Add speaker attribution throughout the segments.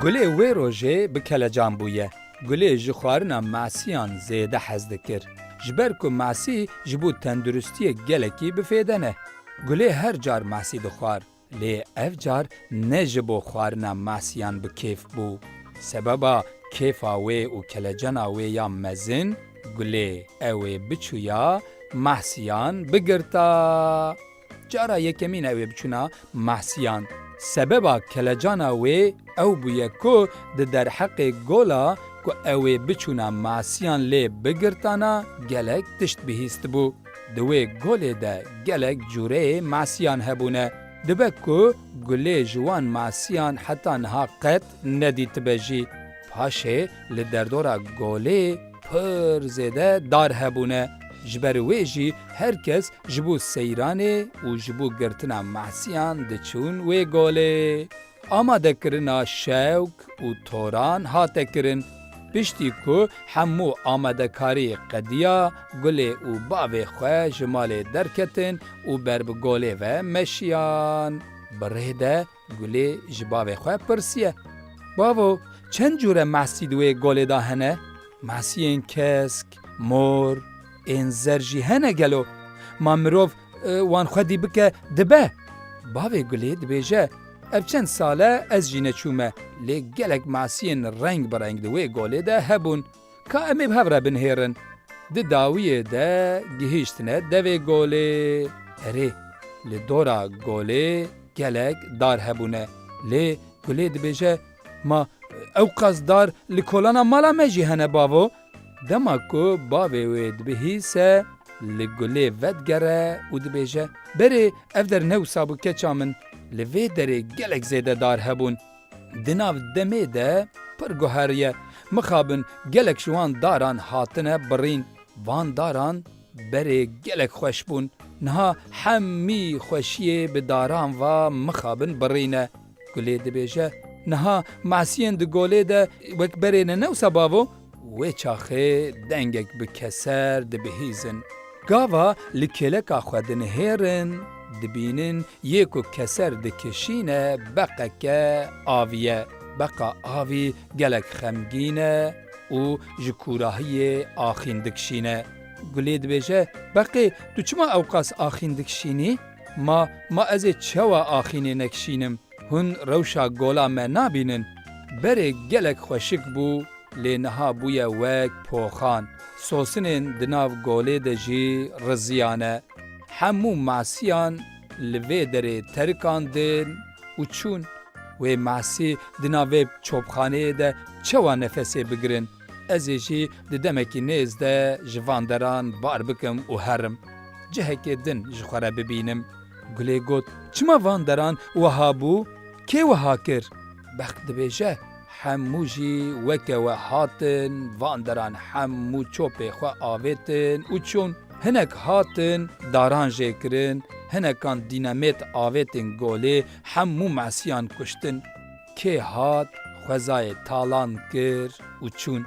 Speaker 1: Gulê wê rojê bi kelecan bûye. Gulê ji xwarina masîyan zêde hez dikir. Ji ber ku masî ji bo tenduristiyê gelekî bifêde ne. Gulê her car masî dixwar, lê ev car ne ji bo xwarina masîyan bi kêf bû. Sebeba kêfa wê û kelecana wê ya mezin, gulê ew ê biçûya mahsiyan bigirta. Cara yekemîn ew ê biçûna mahsiyan. Sebeba kelecana wê ew bûye ku di derheqê gola ku ew ê biçûna masiyan lê bigirtana gelek tişt bihîstibû. Di wê golê de gelek cûreyê masiyan hebûne. Dibe ku gulê ji wan masiyan heta niha qet nedîtibe jî. Paşê li derdora golê pir zêde dar hebûne. Ji ber wê jî herkes ji bo seyranê û ji bo girtina masiyan diçûn wê golê. Amadekirina şewk û toran hate kirin. Piştî ku hemû amadekarî qediya, gulê û bavê xwe ji malê derketin û ber bi golê ve meşiyan. Bi rê de gulê ji bavê xwe pirsiye. Bavo, çend cûre masî di wê golê da hene? Masiyên kesk, mor, ên zer jî hene gelo. Ma mirov wan xwedî bike dibe. Bavê gulê dibêje, ev çend sale ez jî neçûme, lê gelek masiyên reng bi reng di wê golê de hebûn. Ka em ê bi hev re binhêrin. Di dawiyê de gihîştine devê golê. Erê, li dora golê gelek dar hebûne. Lê gulê dibêje, ma ew qas dar li kolana mala me jî hene bavo. Dema ku bavê wê dibihîse, li gulê vedgere û dibêje, berê ev der newsa bû keça min. Li vê derê gelek zêde dar hebûn. Di nav demê de pir guheriye. Mixabin gelek ji wan daran hatine birîn. Van daran berê gelek xweş bûn. Niha hemî xweşiyê bi daran va mixabin birîne. Gulê dibêje, niha masiyên di golê de wek berê ne newsa bavo, wê çaxê dengek bi keser dibihîzin. Gava li kêleka xwe dinihêrin, dibînin yê ku keser dikişîne beqeke aviye. Beqa avî gelek xemgîn e û ji kûrahiyê axîn dikişîne. Gulê dibêje, beqê tu çima ew qas axîn dikişînî? Ma ez ê çawa axînê nekişînim? Hûn rewşa gola me nabînin. Berê gelek xweşik bû, lê niha bûye wek poxan. Sosinên di nav golê de jî riziyan e. Hemû masiyan li vê derê terikandin û çûn. Wê masî di navê çopxaneyê de çawa nefesê bigirin. Ez ê jî di demekî nêz de ji van deran bar bikim û herim. Cihekê din ji xwe re bibînim. Gulê got, çima van deran wiha bû? Kê wiha kir? Beq dibêje, hemû jî weke we hatin, van deran hemû çopê xwe avêtin û çûn. Hinek hatin daran jê kirin, hinekan dînemêt avêtên golê hemû masiyan kuştin. Kê hat xwezayê talan kir û çûn.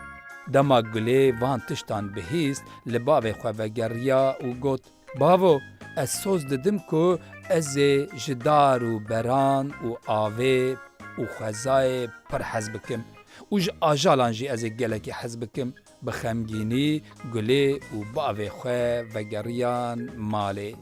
Speaker 1: Dema gulê van tiştan bihîst, li bavê xwe vegeriya û got, bavo, ez soz didim ku ez ê ji dar û beran û avê û xwezayê pir hez bikim û ji ajalan jî ez ê gelekî hez bikim. Bi xemgînî gulê û bavê xwe vegeriyan malê.